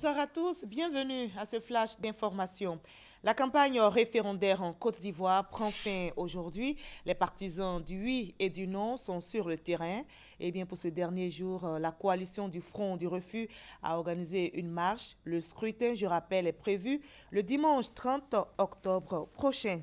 Bonsoir à tous, bienvenue à ce flash d'information. La campagne référendaire en Côte d'Ivoire prend fin aujourd'hui. Les partisans du oui et du non sont sur le terrain. Et bien pour ce dernier jour, la coalition du Front du Refus a organisé une marche. Le scrutin, je rappelle, est prévu le dimanche 30 octobre prochain.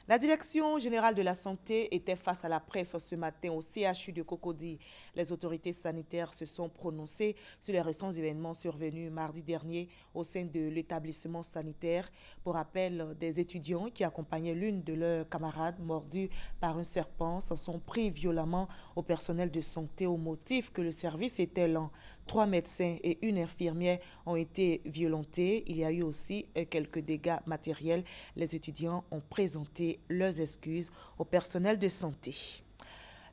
La Direction générale de la santé était face à la presse ce matin au CHU de Cocody. Les autorités sanitaires se sont prononcées sur les récents événements survenus mardi dernier au sein de l'établissement sanitaire. Pour rappel, des étudiants qui accompagnaient l'une de leurs camarades mordue par un serpent s'en sont pris violemment au personnel de santé au motif que le service était lent. 3 médecins et une infirmière ont été violentés. Il y a eu aussi quelques dégâts matériels. Les étudiants ont présenté leurs excuses au personnel de santé.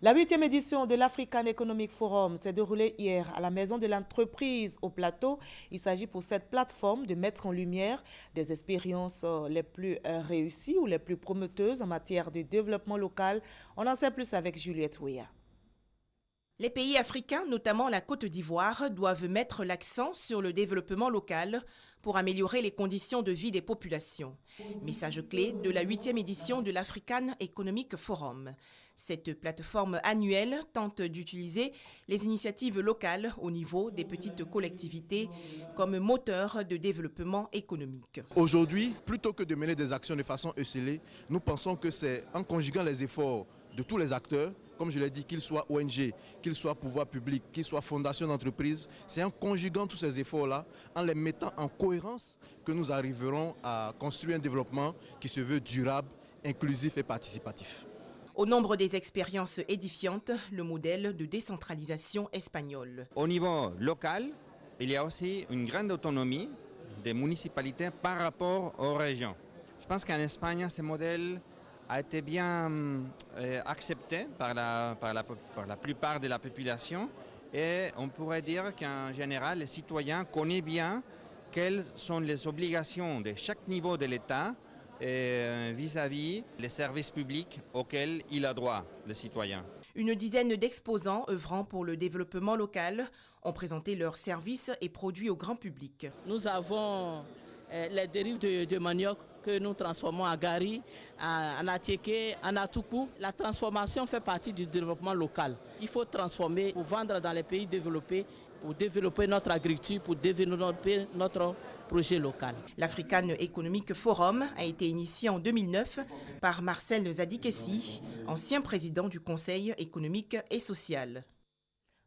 La 8e édition de l'African Economic Forum s'est déroulée hier à la Maison de l'Entreprise au Plateau. Il s'agit pour cette plateforme de mettre en lumière des expériences les plus réussies ou les plus prometteuses en matière de développement local. On en sait plus avec Juliette Ouya. Les pays africains, notamment la Côte d'Ivoire, doivent mettre l'accent sur le développement local pour améliorer les conditions de vie des populations. Message clé de la 8e édition de l'African Economic Forum. Cette plateforme annuelle tente d'utiliser les initiatives locales au niveau des petites collectivités comme moteur de développement économique. Aujourd'hui, plutôt que de mener des actions de façon esselée, nous pensons que c'est en conjuguant les efforts de tous les acteurs, comme je l'ai dit, qu'ils soient ONG, qu'ils soient pouvoir public, qu'ils soient fondations d'entreprise, c'est en conjuguant tous ces efforts-là, en les mettant en cohérence, que nous arriverons à construire un développement qui se veut durable, inclusif et participatif. Au nombre des expériences édifiantes, le modèle de décentralisation espagnol. Au niveau local, il y a aussi une grande autonomie des municipalités par rapport aux régions. Je pense qu'en Espagne, ce modèle a été bien accepté par la plupart de la population et on pourrait dire qu'en général, les citoyens connaissent bien quelles sont les obligations de chaque niveau de l'État vis-à-vis les services publics auxquels il a droit, le citoyen. Une dizaine d'exposants œuvrant pour le développement local ont présenté leurs services et produits au grand public. Nous avons les dérives de manioc que nous transformons en gari, en atiéké, en atoukou. La transformation fait partie du développement local. Il faut transformer pour vendre dans les pays développés, pour développer notre agriculture, pour développer notre projet local. L'African Economic Forum a été initié en 2009 par Marcel Zadikessi, ancien président du Conseil économique et social.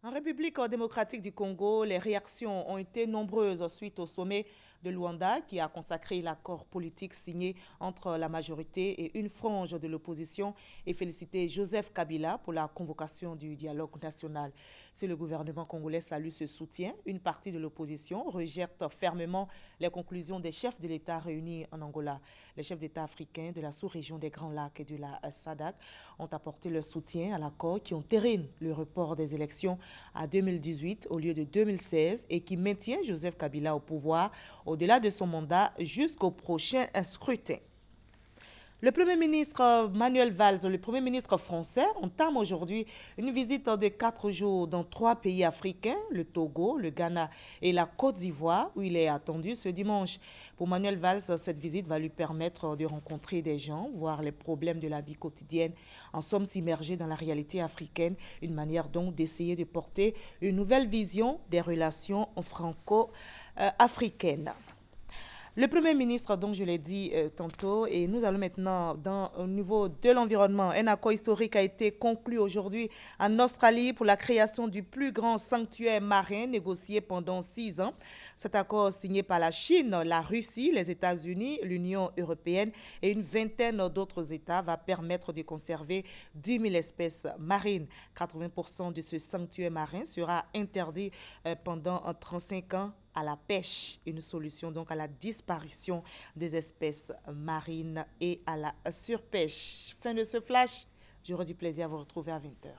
En République démocratique du Congo, les réactions ont été nombreuses suite au sommet de Luanda qui a consacré l'accord politique signé entre la majorité et une frange de l'opposition et félicité Joseph Kabila pour la convocation du dialogue national. Si le gouvernement congolais salue ce soutien, une partie de l'opposition rejette fermement les conclusions des chefs de l'État réunis en Angola. Les chefs d'État africains de la sous-région des Grands Lacs et de la SADC ont apporté leur soutien à l'accord qui entérine le report des élections à 2018 au lieu de 2016 et qui maintient Joseph Kabila au pouvoir au-delà de son mandat jusqu'au prochain scrutin. Le Premier ministre Manuel Valls, le Premier ministre français, entame aujourd'hui une visite de 4 jours dans 3 pays africains, le Togo, le Ghana et la Côte d'Ivoire, où il est attendu ce dimanche. Pour Manuel Valls, cette visite va lui permettre de rencontrer des gens, voir les problèmes de la vie quotidienne, en somme s'immerger dans la réalité africaine, une manière donc d'essayer de porter une nouvelle vision des relations franco-africaines. Le Premier ministre, donc je l'ai dit tantôt, et nous allons maintenant au niveau de l'environnement. Un accord historique a été conclu aujourd'hui en Australie pour la création du plus grand sanctuaire marin négocié pendant 6 ans. Cet accord signé par la Chine, la Russie, les États-Unis, l'Union européenne et une vingtaine d'autres États va permettre de conserver 10 000 espèces marines. 80% de ce sanctuaire marin sera interdit pendant 35 ans à la pêche, une solution donc à la disparition des espèces marines et à la surpêche. Fin de ce flash, j'aurai du plaisir à vous retrouver à 20h.